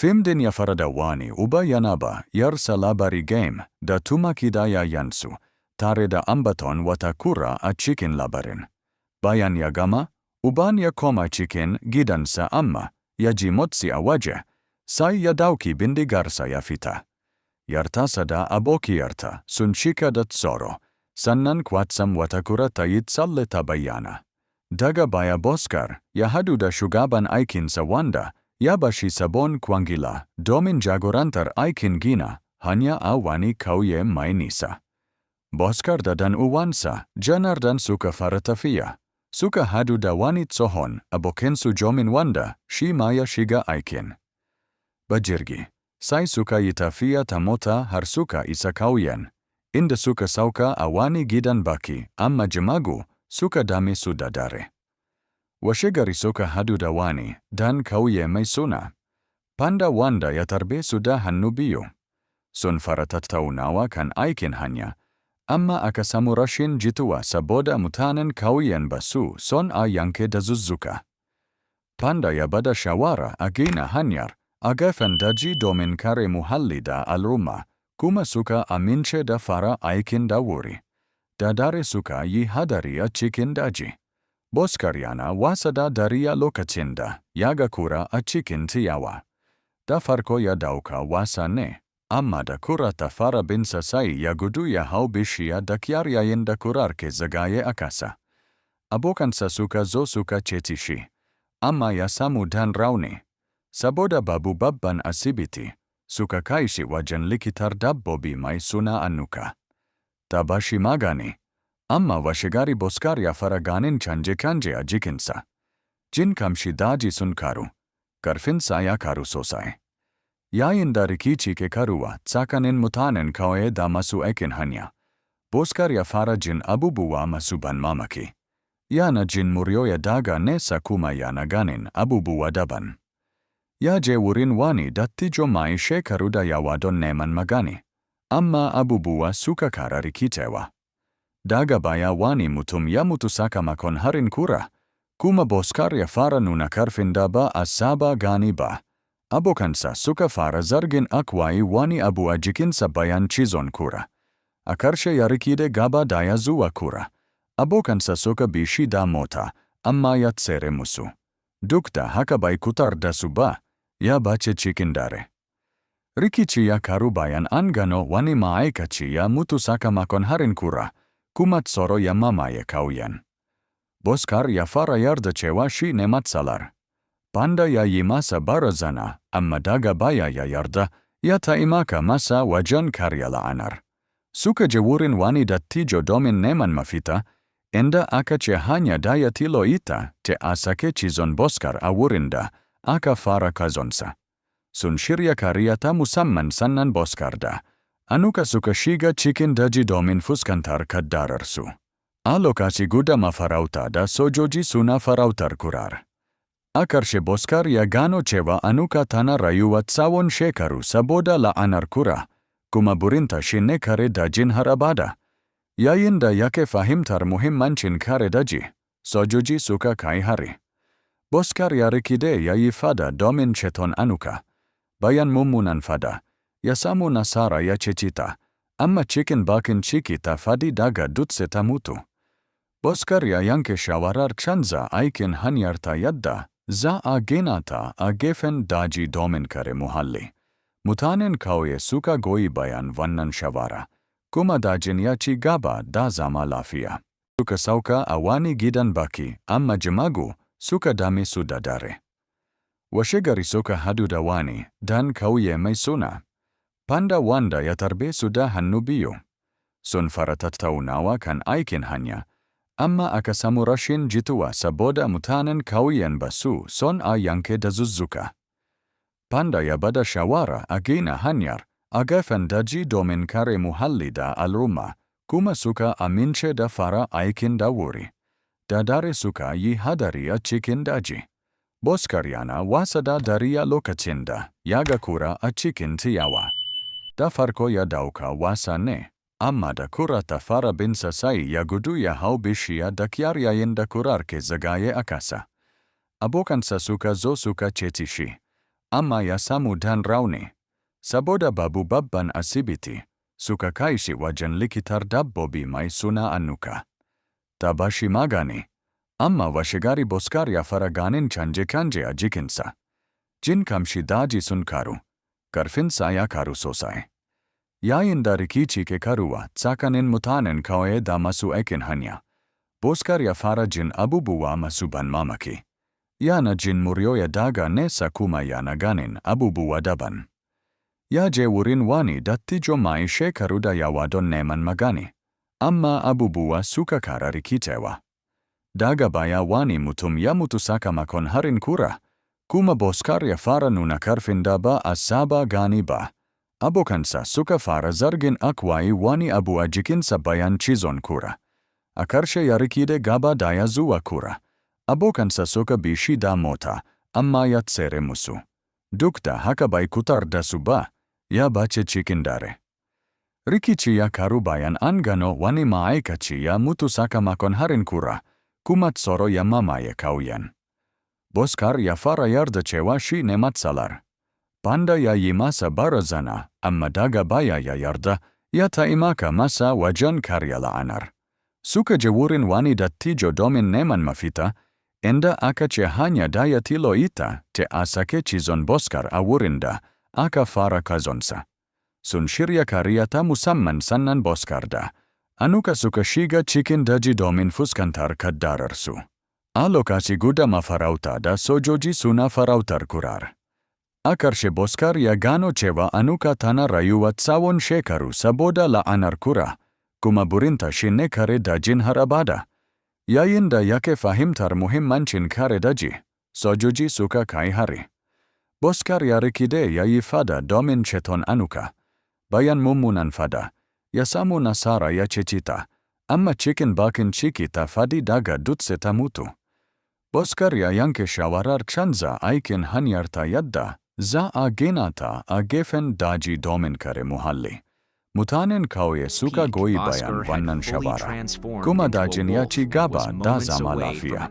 Femden ya faradawani uba yanaba yar salabari game da tumakidaya yansu, tareda ambaton watakura a chicken labarin. Bayan ya gama, uban ya koma chicken gidansa amma, ya jimotsi awaje, sai ya dauki bindigarsa ya fita. Yartasa da aboki yarta sun shika da tsoro, sannan kwatsam watakura ta yi tsalle ta bayyana. Daga baya Boskar ya hadu da shugaban aikinsa wanda ya bashi sabon kwangila domin jagorantar aikin gina hanya a wani kauye mai nisa. Boskar da dan uwansa Janardan suka fara tafiya, suka hadu da wani tsohon abokinsu Jomin wanda shi ma ya shiga aikin. Bajirgi, sai suka yi tafiya ta mota har suka isa kauyen, inda suka sauka a wani gidan baki amma jimagu suka dame su da dare. Washegari suka hadu da wani dan kauye mai suna Panda wanda ya tarbe su da hannu biyu. Sun fara tattaunawa kan aikin hanya, amma aka samu rashin jituwa saboda mutanen kauyen ba su son a yanke dazuzzuka. Panda ya bada shawara a gina hanyar a gefen daji domin kare muhalli da al'umma, kuma suka amince da fara aikin da wuri. Da dare suka yi hadari a cikin daji. Boskar yana wasa da dariya lokacin da ya ga kura a cikin ciyawa. Da farko ya dauka wasa ne, amma da kura ta fara binsa sai ya gudu ya hau bishiya da kyar yayin da kurar ke zagaye a kasa. Abokansa suka zo suka ceci shi, amma ya samu dan rauni. Saboda babu babban asibiti, suka kai shi wajen likitar dabbobi mai suna Anuka. Ta bashi magani, amma washegari Boskar ya fara ganin canje-canje a jikinsa. Jin kamshi daji sun karu, karfinsa ya karu sosai. Yayin da rikici ke karuwa tsakanin mutanen kauye da masu aikin hanya, Boskar ya fara jin abubuwa masu ban mamaki. Yana jin muryoyi daga nesa kuma yana ganin abubuwa daban. Ya je wurin wani dattijo mai shekaru da yawa don neman magani, amma abubuwa suka kara rikicewa. Daga baya wani mutum ya mutu sakamakon harin kura, kuma Boskar ya fara nuna karfin da ba a saba gani ba. Abokansa suka fara zargin akwai wani abu a jikinsa bayan cizon kura. A karshe ya rikide gaba daya zuwa kura. Abokansa suka bi shi da mota, amma ya tsere musu. Duk da haka bai kutar da su ba, ya bace cikin dare. Rikici ya karu bayan an gano wani ma'aikaci ya mutu sakamakon harin kura, kuma tsoro ya mamaye kauyen. Boskar ya fara yarda cewa shi ne matsalar. Panda ya yi masa barazana, amma daga baya ya yarda ya taimaka masa wajen karya la'anar. Suka je wurin wani dattijo domin neman mafita, inda aka ce hanya daya tilo ita te a sake cizon Boskar a wurin da aka fara kazonsa. Sun shirya kariya ta musamman sannan Boskar da Anuka suka shiga cikin daji domin fuskantar kaddararsu. A lokaci guda mafarauta da sojoji suna farautar kurar. A karshe Boskar ya gano cewa Anuka tana rayuwa tsawon shekaru saboda la'anar kura, kuma burinta shi ne kare dajin har abada. Yayin da yake fahimtar muhimmancin kare daji, sojoji suka kai hari. Boskar ya rikide ya yi fada domin ceton Anuka. Bayan mummunan fada, ya samu nasara ya ceci ta, amma cikin bakin ciki ta fadi daga dutse ta mutu. Boskar ya yanke shawarar canza aikin hanyar ta yadda za a gina ta a gefen daji domin kare muhalli. Mutanen kauye suka goyi bayan wannan shawara, kuma dajin ya ci gaba da zama lafiya. Suka sauka a wani gidan baki, amma jimagu suka dame su da dare. Washegari suka hadu da wani dan kauye mai suna Panda wanda ya tarbe su da hannu biyu. Sun fara tattaunawa kan aikin hanya, amma aka samu rashin jituwa saboda mutanen kauyen ba su son a yanke dazuzzuka. Panda ya bada shawara a gina hanyar a gefen daji domin kare muhalli da al'umma, kuma suka amince da fara aikin da wuri. Da dare suka yi hadari a cikin daji. Boskar yana wasa da dariya lokacin da ya ga kura a cikin ciyawa. Da farko ya dauka wasa ne, amma da kura ta fara binsa sai ya gudu ya hau bishiya da kyar yayin da kurar ke zagaye a kasa. Abokansa suka zo suka ceci shi, amma yasamu dan rauni. Saboda babu babban asibiti, suka kai shi wajen likitar dabbobi mai suna Anuka. Ta bashi magani, amma washegari Bhaskar ya fara ganin canje-canje a jikinsa. Jin kamshi daji sun karu, karfinsa ya karu sosai. Yayin da rikici ke karuwa tsakanin mutanen kauye da masu aikin hanya, Bhaskar ya fara jin abubuwa masu ban mamaki. Yana jin muryoyi daga nesa kuma yana ganin abubuwa daban. Ya je wurin wani dattijo mai shekaru da yawa don neman magani, amma abubuwa suka kara rikicewa. Daga baya wani mutum ya mutu sakamakon harin kura, kuma Bhaskar ya fara nuna karfin da ba a saba gani ba. Abokansa suka fara zargin akwai wani abu a jikinsa bayan cizon kura. A karshe ya rikide gaba daya zuwa kura. Abokansa suka bi shi da mota, amma ya tsere musu. Duk da haka bai kutar da su ba, ya bace cikin dare. Rikici ya karu bayan an gano wani ma'aikaci ya mutu sakamakon harin kura, kuma tsoro ya mamaye kauyen. Bhaskar ya fara yarda cewa shi ne matsalar. Panda ya yi masa barazana, amma daga baya ya yarda, ya taimaka masa wajen karya la'anar. Suka je wurin wani dattijo domin neman mafita, inda aka ce hanya daya tilo ita te a sake cizon Bhaskar a wurin da aka fara kazonsa. Sun shirya kariya ta musamman sannan Bhaskar da Anuka suka shiga cikin daji domin fuskantar kaddararsu. A lokaci guda mafarauta da sojoji suna farautar kurar. A karshe Bhaskar ya gano cewa Anuka tana rayuwa tsawon shekaru saboda la'anar kura, kuma burinta shi ne kare dajin har abada. Yayin da yake fahimtar muhimmancin kare daji, sojoji suka kai hari. Bhaskar ya rikide ya yi fada domin ceton Anuka. Bayan mummunan fada, ya samu nasara ya ceci ta, amma cikin bakin ciki ta fadi daga dutse ta mutu. Bhaskar ya yanke shawarar canza aikin hanyarta yadda za a gina ta a gefen daji domin kare muhalli. Mutanen kauye suka goyi bayan wannan shawara, kuma dajin ya ci gaba da zama lafiya.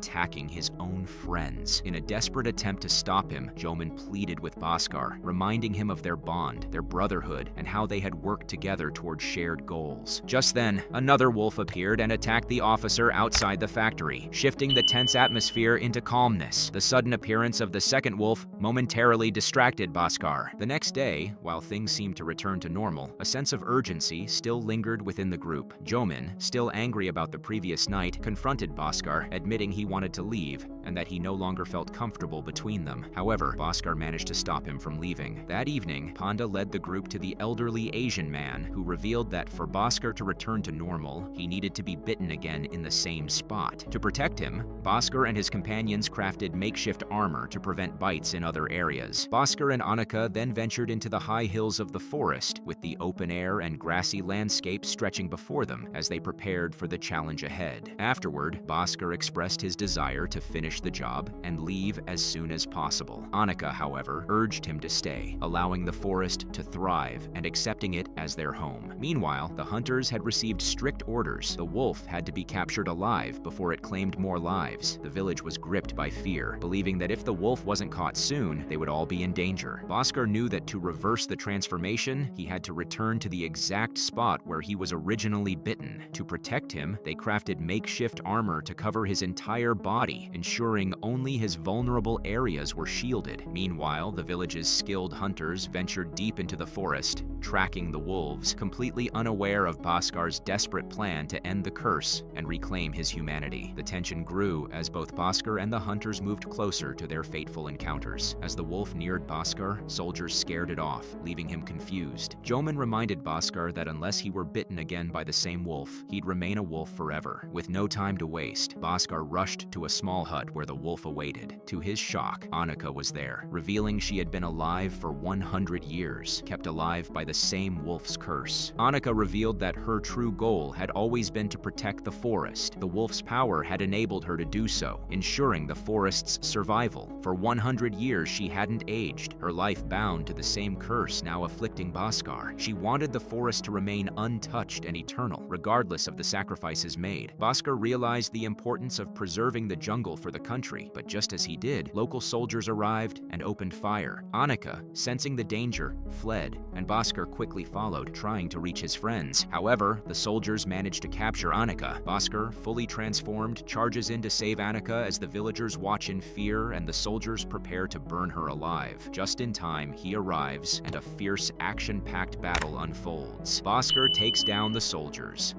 In a desperate attempt to stop him, Jomin pleaded with Bhaskar, reminding him of their bond, their brotherhood, and how they had worked together towards shared goals. Just then, another wolf appeared and attacked the officer outside the factory, shifting the tense atmosphere into calmness. The sudden appearance of the second wolf momentarily distracted Bhaskar. The next day, while things seemed to return to normal, a sense of urgency still lingered within the group. Jomin, still angry about the previous night, confronted Bhaskar, admitting he wanted to leave and that he no longer felt comfortable between them. However, Bhaskar managed to stop him from leaving. That evening, Panda led the group to the elderly Asian man, who revealed that for Bhaskar to return to normal, he needed to be bitten again in the same spot. To protect him, Bhaskar and his companions crafted makeshift armor to prevent bites in other areas. Bhaskar and Anuka then ventured into the high hills of the forest, with the open air and grassy landscape stretching before them as they prepared for the challenge ahead. Afterward, Bhaskar expressed his desire to finish the job and leave as soon as possible. Anuka, however, urged him to stay, allowing the forest to thrive and accepting it as their home. Meanwhile, the hunters had received strict orders. The wolf had to be captured alive before it claimed more lives. The village was gripped by fear, believing that if the wolf wasn't caught soon, they would all be in danger. Bhaskar knew that to reverse the transformation, he had to return to the exact spot where he was originally bitten. To protect him, they crafted makeshift armor to cover his entire body, ensuring only his vulnerable areas were shielded. Meanwhile, the village's skilled hunters ventured deep into the forest, tracking the wolves, completely unaware of Bhaskar's desperate plan to end the curse and reclaim his humanity. The tension grew as both Bhaskar and the hunters moved closer to their fateful encounters. As the wolf neared Bhaskar, soldiers scared it off, leaving him confused. Jomin reminded Bhaskar that unless he were bitten again by the same wolf, he'd remain a wolf forever. With no time to waste, Bhaskar rushed to a small hut where the wolf awaited. To his shock, Anuka was there, revealing she had been alive for 100 years, kept alive by the the same wolf's curse. Annika revealed that her true goal had always been to protect the forest. The wolf's power had enabled her to do so, ensuring the forest's survival. For 100 years, she hadn't aged, her life bound to the same curse now afflicting Bhaskar. She wanted the forest to remain untouched and eternal, regardless of the sacrifices made. Bhaskar realized the importance of preserving the jungle for the country, but just as he did, local soldiers arrived and opened fire. Annika, sensing the danger, fled, and Bhaskar quickly followed, trying to reach his friends. However, the soldiers managed to capture Annika. Bhaskar, fully transformed, charges in to save Annika as the villagers watch in fear and the soldiers prepare to burn her alive. Just in time, he arrives, and a fierce, action-packed battle unfolds. Bhaskar takes down the soldiers.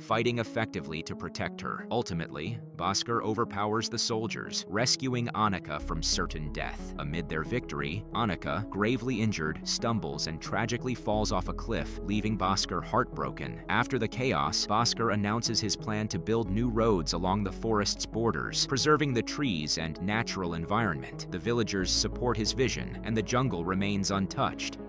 Fighting effectively to protect her. Ultimately, Bhaskar overpowers the soldiers, rescuing Annika from certain death. Amid their victory, Annika, gravely injured, stumbles and tragically falls off a cliff, leaving Bhaskar heartbroken. After the chaos, Bhaskar announces his plan to build new roads along the forest's borders, preserving the trees and natural environment. The villagers support his vision, and the jungle remains untouched.